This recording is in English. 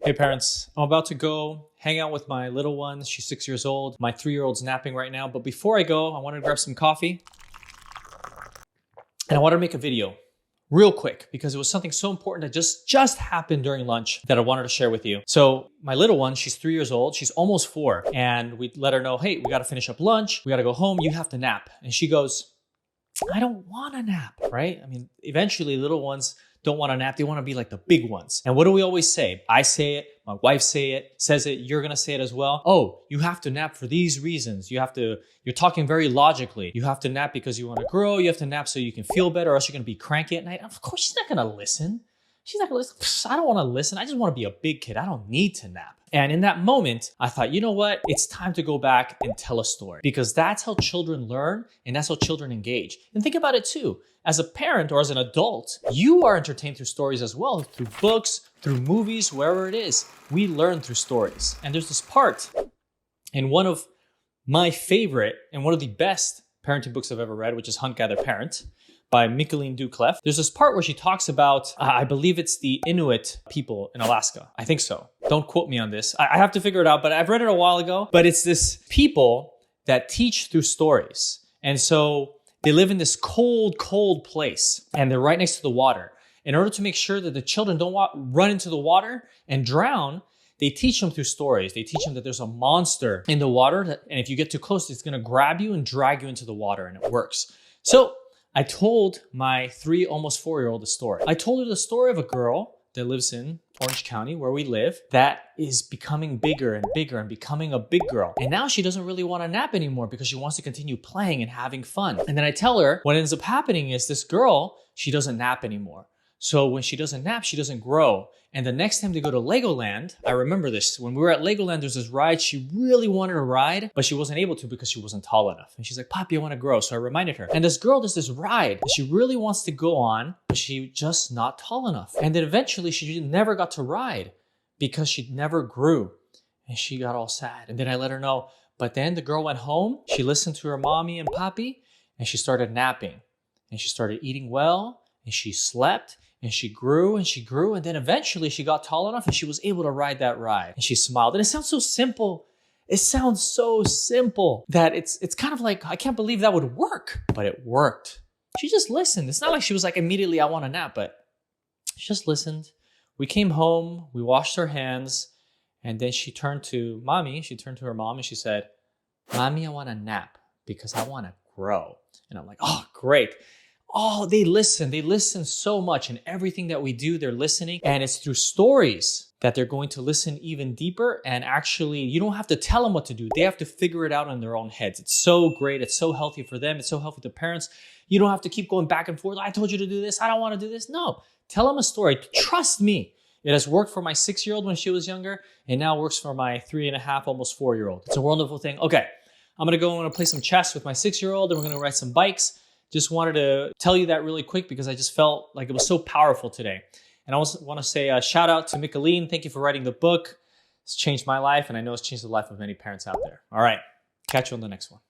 Hey parents, I'm about to go hang out with my little one. She's 6 years old. My 3-year-old's napping right now. But before I go, I wanted to grab some coffee. And I wanted to make a video real quick because it was something so important that just happened during lunch that I wanted to share with you. So my little one, she's 3 years old. She's almost 4. And we let her know, hey, we got to finish up lunch. We got to go home. You have to nap. And she goes, I don't want to nap, right? I mean, eventually little ones don't want to nap. They want to be like the big ones. And what do we always say? I say it, my wife says it, you're going to say it as well. Oh, you have to nap for these reasons. You're talking very logically. You have to nap because you want to grow. You have to nap so you can feel better or else you're going to be cranky at night. Of course, she's not going to listen. She's not going to listen. I don't want to listen. I just want to be a big kid. I don't need to nap. And in that moment, I thought, you know what? It's time to go back and tell a story because that's how children learn and that's how children engage. And think about it too. As a parent or as an adult, you are entertained through stories as well, through books, through movies, wherever it is. We learn through stories. And there's this part in one of my favorite and one of the best parenting books I've ever read, which is Hunt, Gather, Parent by Michaeleen Doucleff. There's this part where she talks about, I believe it's the Inuit people in Alaska. I think so. Don't quote me on this. I have to figure it out, but I've read it a while ago. But it's this people that teach through stories. And so they live in this cold, cold place and they're right next to the water. In order to make sure that the children don't run into the water and drown, they teach them through stories. They teach them that there's a monster in the water and if you get too close, it's gonna grab you and drag you into the water and it works. So I told my 3, almost 4-year-old a story. I told her the story of a girl that lives in Orange County, where we live, that is becoming bigger and bigger and becoming a big girl. And now she doesn't really want to nap anymore because she wants to continue playing and having fun. And then I tell her what ends up happening is this girl, she doesn't nap anymore. So when she doesn't nap, she doesn't grow. And the next time they go to Legoland, I remember this. When we were at Legoland, there's this ride she really wanted to ride, but she wasn't able to because she wasn't tall enough. And she's like, Poppy, I want to grow. So I reminded her. And this girl does this ride that she really wants to go on, but she's just not tall enough. And then eventually she never got to ride because she never grew. And she got all sad. And then I let her know. But then the girl went home. She listened to her mommy and poppy, and she started napping. And she started eating well, and she slept. And she grew and she grew. And then eventually she got tall enough and she was able to ride that ride. And she smiled. And it sounds so simple. It sounds so simple that it's kind of like, I can't believe that would work. But it worked. She just listened. It's not like she was like, immediately, I want a nap. But she just listened. We came home. We washed our hands. And then she turned to mommy. She turned to her mom and she said, Mommy, I want a nap because I want to grow. And I'm like, oh, great. Oh, they listen so much and everything that we do, they're listening. And it's through stories that they're going to listen even deeper. And actually, you don't have to tell them what to do. They have to figure it out in their own heads. It's so great. It's so healthy for them. It's so healthy to parents. You don't have to keep going back and forth. I told you to do this. I don't want to do this. No, tell them a story. Trust me. It has worked for my 6-year-old when she was younger and now works for my 3.5, almost 4-year-old. It's a wonderful thing. Okay, I'm going to play some chess with my 6-year-old and we're going to ride some bikes. Just wanted to tell you that really quick because I just felt like it was so powerful today. And I also want to say a shout out to Michaeleen. Thank you for writing the book. It's changed my life and I know it's changed the life of many parents out there. All right, catch you on the next one.